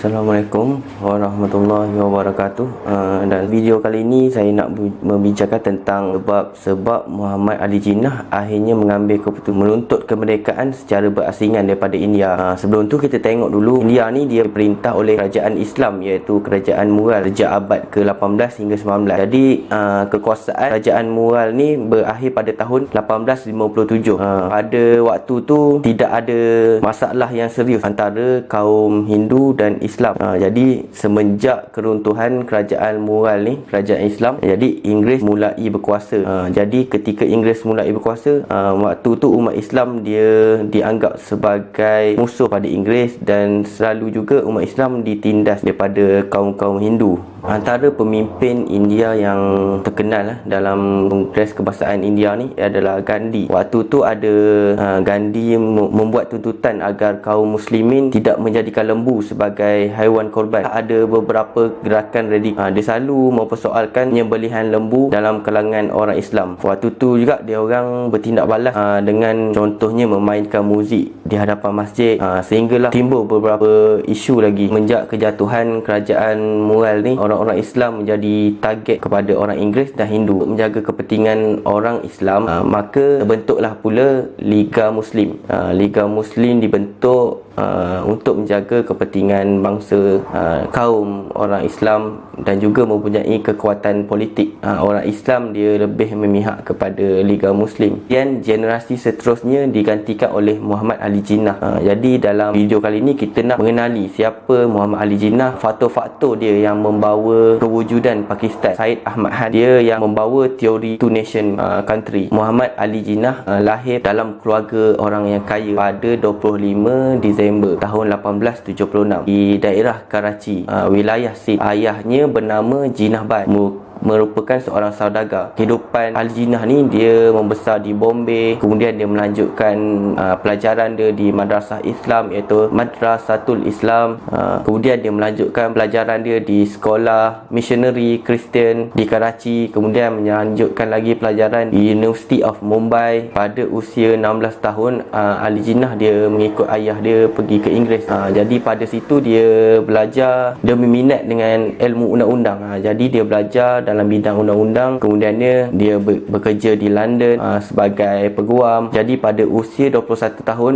Assalamualaikum warahmatullahi wabarakatuh. Dan video kali ini saya nak membicarakan tentang sebab Muhammad Ali Jinnah akhirnya mengambil keputusan menuntut kemerdekaan secara berasingan daripada India. Sebelum tu kita tengok dulu, India ni dia diperintah oleh kerajaan Islam, iaitu kerajaan Mughal sejak abad ke-18 hingga 19. Jadi kekuasaan kerajaan Mughal ni berakhir pada tahun 1857. Pada waktu tu tidak ada masalah yang serius antara kaum Hindu dan Islam. Jadi semenjak keruntuhan kerajaan Mughal ni, kerajaan Islam, jadi Inggeris mulai berkuasa. Jadi ketika Inggeris mulai berkuasa, waktu tu umat Islam dia dianggap sebagai musuh pada Inggeris, dan selalu juga umat Islam ditindas daripada kaum-kaum Hindu. Antara pemimpin India yang terkenal dalam Kongres Kebangsaan India ni adalah Gandhi. Waktu tu ada Gandhi membuat tuntutan agar kaum muslimin tidak menjadikan lembu sebagai haiwan korban. Ada beberapa gerakan radikal. Dia selalu mempersoalkan penyembelihan lembu dalam kalangan orang Islam. Waktu tu juga dia orang bertindak balas dengan contohnya memainkan muzik di hadapan masjid, sehinggalah timbul beberapa isu lagi. Menjak kejatuhan kerajaan Mughal ni, orang-orang Islam menjadi target kepada orang Inggeris dan Hindu. Untuk menjaga kepentingan orang Islam, maka terbentuklah pula Liga Muslim. Liga Muslim dibentuk untuk menjaga kepentingan bangsa, kaum orang Islam, dan juga mempunyai kekuatan politik. Orang Islam dia lebih memihak kepada Liga Muslim. Dan generasi seterusnya digantikan oleh Muhammad Ali Jinnah. Jadi dalam video kali ini kita nak mengenali siapa Muhammad Ali Jinnah, faktor-faktor dia yang membawa kewujudan Pakistan. Syed Ahmad Han, dia yang membawa teori two nation country. Muhammad Ali Jinnah lahir dalam keluarga orang yang kaya pada 25 Disember tahun 1876 di daerah Karachi, wilayah Sindh. Ayahnya bernama Jinnah Band, merupakan seorang saudagar. Kehidupan Ali Jinnah ni, dia membesar di Bombay, kemudian dia melanjutkan pelajaran dia di Madrasah Islam, iaitu Madrasatul Islam. Kemudian dia melanjutkan pelajaran dia di sekolah missionary Kristian di Karachi, kemudian melanjutkan lagi pelajaran di University of Mumbai. Pada usia 16 tahun, Ali Jinnah dia mengikut ayah dia pergi ke Inggeris. Jadi pada situ dia belajar, dia berminat dengan ilmu undang-undang. Jadi dia belajar dalam bidang undang-undang. Kemudian dia bekerja di London sebagai peguam. Jadi pada usia 21 tahun,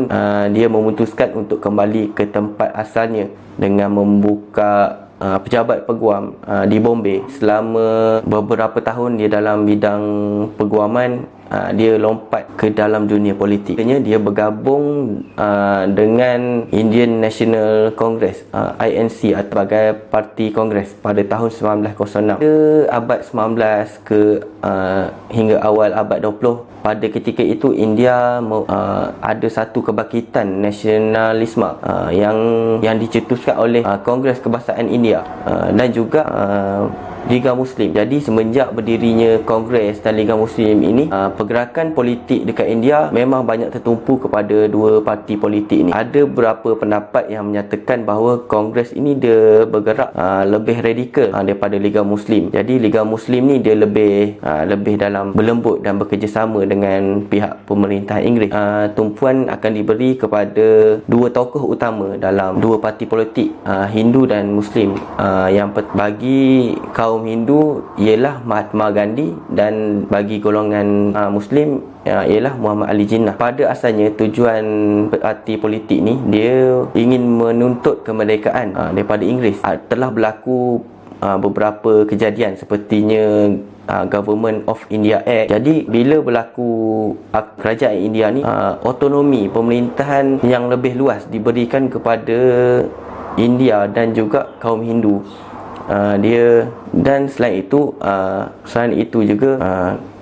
dia memutuskan untuk kembali ke tempat asalnya dengan membuka pejabat peguam di Bombay. Selama beberapa tahun dia dalam bidang peguaman, dia lompat ke dalam dunia politik. Dia bergabung dengan Indian National Congress, INC, sebagai parti kongres pada tahun 1906. Pada abad 19 hingga awal abad 20, pada ketika itu India ada satu kebangkitan nasionalisme yang dicetuskan oleh Kongres Kebangsaan India dan juga Liga Muslim. Jadi semenjak berdirinya Kongres dan Liga Muslim ini, pergerakan politik dekat India memang banyak tertumpu kepada dua parti politik ini. Ada beberapa pendapat yang menyatakan bahawa Kongres ini dia bergerak lebih radikal daripada Liga Muslim. Jadi Liga Muslim ni dia lebih dalam berlembut dan bekerjasama dengan pihak pemerintahan Inggeris. Tumpuan akan diberi kepada dua tokoh utama dalam dua parti politik, Hindu dan Muslim. Yang bagi kaum Hindu ialah Mahatma Gandhi, dan bagi golongan Muslim ialah Muhammad Ali Jinnah. Pada asalnya tujuan parti politik ni dia ingin menuntut kemerdekaan daripada Inggeris. Telah berlaku beberapa kejadian sepertinya Government of India Act. Jadi bila berlaku kerajaan India ni, otonomi pemerintahan yang lebih luas diberikan kepada India dan juga kaum Hindu. Dan selain itu juga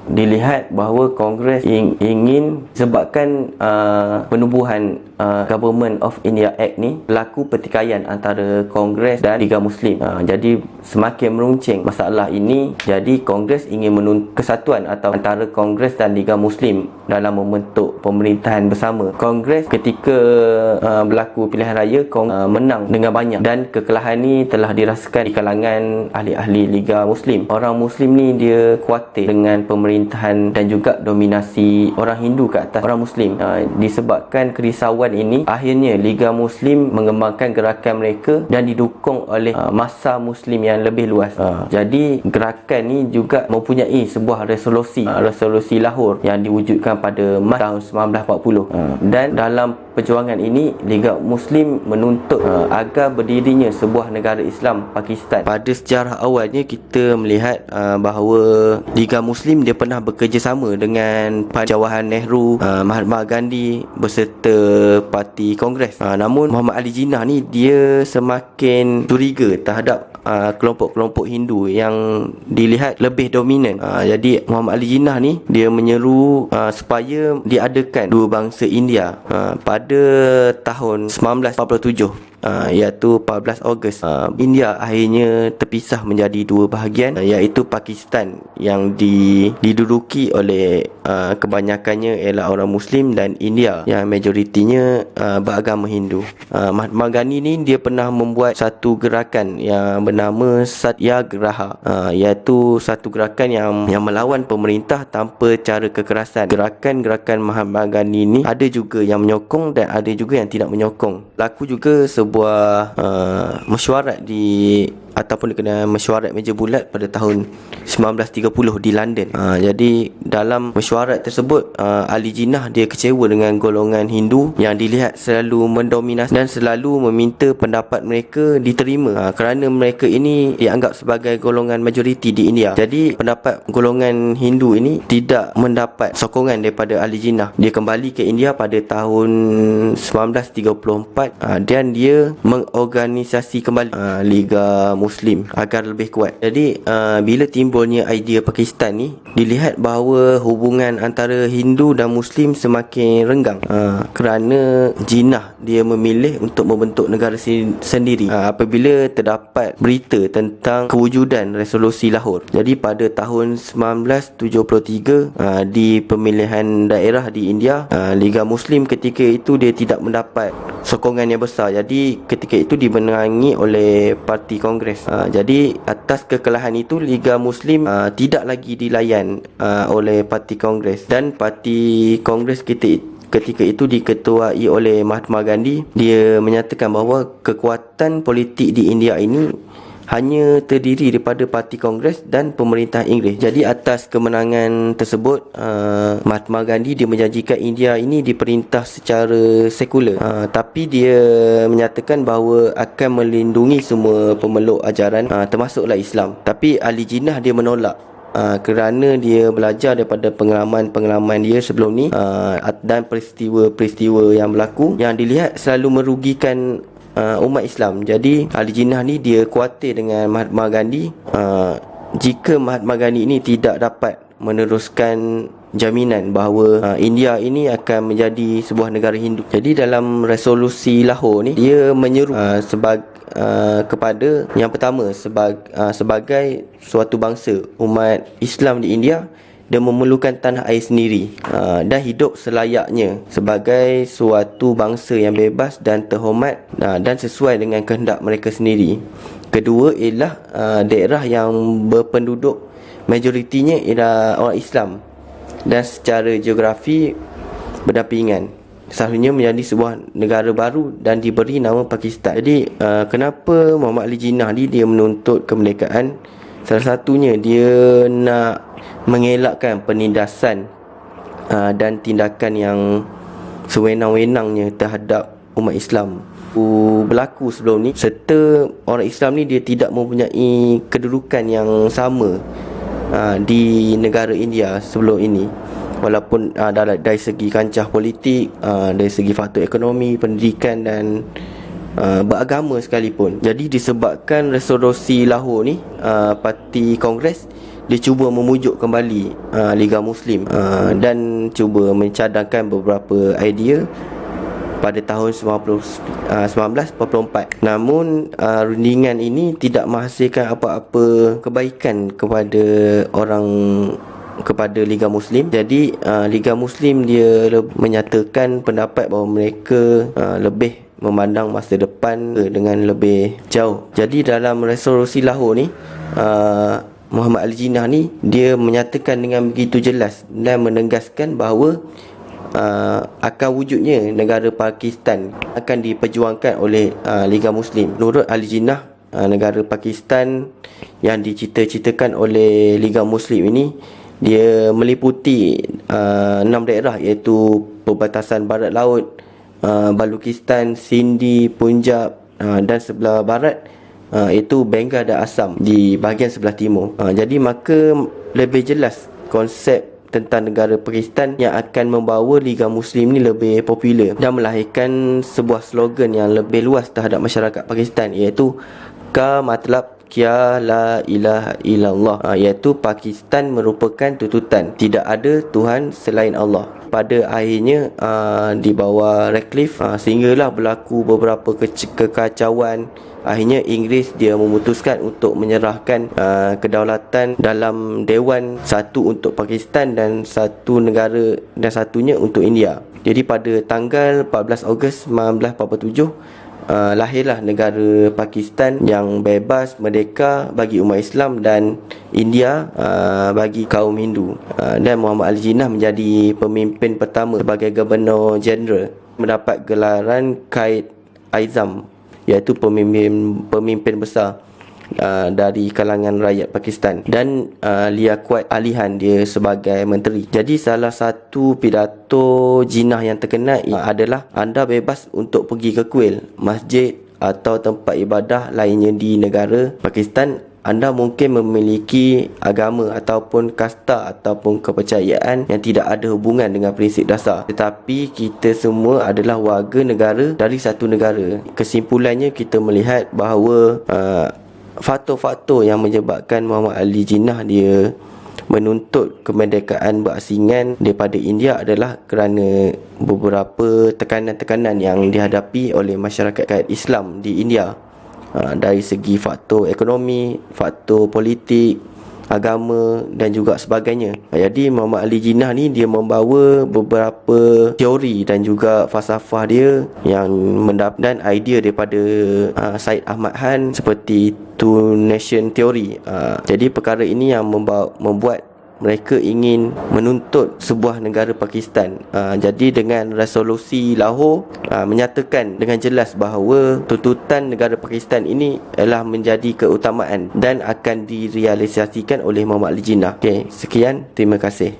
dilihat bahawa Kongres ingin sebabkan penubuhan Government of India Act ni berlaku pertikaian antara Kongres dan Liga Muslim. Jadi semakin meruncing masalah ini. Jadi Kongres ingin kesatuan atau antara Kongres dan Liga Muslim dalam membentuk pemerintahan bersama. Kongres ketika berlaku pilihan raya menang dengan banyak, dan kekalahan ni telah dirasakan di kalangan ahli-ahli Liga Muslim. Orang Muslim ni dia khawatir dengan pemerintahan dan juga dominasi orang Hindu ke atas orang Muslim. Disebabkan kerisauan ini, akhirnya Liga Muslim mengembangkan gerakan mereka dan didukung oleh massa Muslim yang lebih luas. Jadi gerakan ni juga mempunyai sebuah resolusi Lahore yang diwujudkan pada Mac tahun 1940. Dan dalam perjuangan ini, Liga Muslim menuntut agar berdirinya sebuah negara Islam Pakistan. Pada sejarah awalnya kita melihat bahawa Liga Muslim dia pernah bekerjasama dengan Jawaharlal Nehru, Mahatma Gandhi beserta Parti Kongres. Namun Muhammad Ali Jinnah ni dia semakin curiga terhadap kelompok-kelompok Hindu yang dilihat lebih dominan. Jadi Muhammad Ali Jinnah ni dia menyeru supaya diadakan dua bangsa India pada tahun 1947, iaitu 14 Ogos. India akhirnya terpisah menjadi dua bahagian, iaitu Pakistan yang diduduki oleh kebanyakannya ialah orang Muslim, dan India yang majoritinya beragama Hindu. Mahatma Gandhi ni dia pernah membuat satu gerakan yang bernama Satyagraha, iaitu satu gerakan yang melawan pemerintah tanpa cara kekerasan. Gerakan-gerakan Mahatma Gandhi ni ada juga yang menyokong dan ada juga yang tidak menyokong. Berlaku juga sebuah mesyuarat ataupun dikenal mesyuarat meja bulat pada tahun 1930 di London. Jadi dalam mesyuarat tersebut, Ali Jinnah dia kecewa dengan golongan Hindu yang dilihat selalu mendominasi dan selalu meminta pendapat mereka diterima, kerana mereka ini dianggap sebagai golongan majoriti di India. Jadi pendapat golongan Hindu ini tidak mendapat sokongan daripada Ali Jinnah. Dia kembali ke India pada tahun 1934 dan dia mengorganisasi kembali Liga Muslim agar lebih kuat. Jadi bila timbulnya idea Pakistan ni, dilihat bahawa hubungan antara Hindu dan Muslim semakin renggang kerana Jinnah dia memilih untuk membentuk negara sendiri apabila terdapat berita tentang kewujudan resolusi Lahore. Jadi pada tahun 1973 di pemilihan daerah di India, Liga Muslim ketika itu dia tidak mendapat sokongan yang besar. Jadi ketika itu dimenangi oleh Parti Kongres. Jadi atas kekalahan itu, Liga Muslim tidak lagi dilayan oleh Parti Kongres, dan Parti Kongres ketika itu diketuai oleh Mahatma Gandhi. Dia menyatakan bahawa kekuatan politik di India ini hanya terdiri daripada Parti Kongres dan pemerintah Inggeris. Jadi atas kemenangan tersebut, Mahatma Gandhi dia menjanjikan India ini diperintah secara sekular, tapi dia menyatakan bahawa akan melindungi semua pemeluk ajaran termasuklah Islam. Tapi Ali Jinnah dia menolak kerana dia belajar daripada pengalaman dia sebelum ni dan peristiwa-peristiwa yang berlaku yang dilihat selalu merugikan umat Islam. Jadi Ali Jinnah ni dia khawatir dengan Mahatma Gandhi. Jika Mahatma Gandhi ini tidak dapat meneruskan jaminan bahawa India ini akan menjadi sebuah negara Hindu. Jadi dalam resolusi Lahore ni dia menyeru kepada yang pertama sebagai suatu bangsa umat Islam di India, dia memerlukan tanah air sendiri dan hidup selayaknya sebagai suatu bangsa yang bebas dan terhormat dan sesuai dengan kehendak mereka sendiri. Kedua ialah daerah yang berpenduduk majoritinya ialah orang Islam dan secara geografi berdampingan, seharusnya menjadi sebuah negara baru dan diberi nama Pakistan. Jadi kenapa Muhammad Ali Jinnah ni dia menuntut kemerdekaan? Salah satunya dia nak mengelakkan penindasan dan tindakan yang sewenang-wenangnya terhadap umat Islam berlaku sebelum ni, serta orang Islam ni dia tidak mempunyai kedudukan yang sama di negara India sebelum ini, walaupun dari segi kancah politik, dari segi faktor ekonomi, pendidikan dan beragama sekalipun. Jadi disebabkan resolusi Lahore ni, Parti Kongres dia cuba memujuk kembali Liga Muslim dan cuba mencadangkan beberapa idea pada tahun 1944. Namun rundingan ini tidak menghasilkan apa-apa kebaikan kepada orang kepada Liga Muslim. Jadi Liga Muslim dia menyatakan pendapat bahawa mereka lebih memandang masa depan dengan lebih jauh. Jadi dalam resolusi Lahore ni, Muhammad Ali Jinnah ni dia menyatakan dengan begitu jelas dan menegaskan bahawa akan wujudnya negara Pakistan akan diperjuangkan oleh Liga Muslim. Menurut Ali Jinnah, negara Pakistan yang dicita-citakan oleh Liga Muslim ini dia meliputi 6 daerah, iaitu perbatasan barat laut, Balochistan, Sindhi, Punjab, dan sebelah barat iaitu Bengal dan Assam di bahagian sebelah timur. Jadi maka lebih jelas konsep tentang negara Pakistan yang akan membawa Liga Muslim ni lebih popular dan melahirkan sebuah slogan yang lebih luas terhadap masyarakat Pakistan, iaitu Ka matlab Kya la ilaha illallah, iaitu Pakistan merupakan tuntutan tidak ada Tuhan selain Allah. Pada akhirnya di bawah Radcliffe sehinggalah berlaku beberapa kekacauan. Akhirnya Inggeris dia memutuskan untuk menyerahkan kedaulatan dalam Dewan, satu untuk Pakistan dan satu negara dan satunya untuk India. Jadi pada tanggal 14 Ogos 1947 lahirlah negara Pakistan yang bebas merdeka bagi umat Islam dan India bagi kaum Hindu. Dan Muhammad Ali Jinnah menjadi pemimpin pertama sebagai Gubernur Jeneral, mendapat gelaran Qaid Aizam, iaitu pemimpin besar dari kalangan rakyat Pakistan, dan Liaquat Alihan dia sebagai menteri. Jadi salah satu pidato Jinnah yang terkenal adalah anda bebas untuk pergi ke kuil, masjid atau tempat ibadah lainnya di negara Pakistan. Anda mungkin memiliki agama ataupun kasta ataupun kepercayaan yang tidak ada hubungan dengan prinsip dasar, tetapi kita semua adalah warga negara dari satu negara. Kesimpulannya kita melihat bahawa faktor-faktor yang menyebabkan Muhammad Ali Jinnah dia menuntut kemerdekaan berasingan daripada India adalah kerana beberapa tekanan-tekanan yang dihadapi oleh masyarakat Islam di India, dari segi faktor ekonomi, faktor politik, agama dan juga sebagainya. Jadi Muhammad Ali Jinnah ni dia membawa beberapa teori dan juga falsafah dia yang mendapatkan idea daripada Syed Ahmad Khan seperti Two Nation Theory. Jadi perkara ini yang membuat mereka ingin menuntut sebuah negara Pakistan. Jadi dengan resolusi Lahore menyatakan dengan jelas bahawa tuntutan negara Pakistan ini adalah menjadi keutamaan dan akan direalisasikan oleh Muhammad Ali Jinnah. Okey, sekian, terima kasih.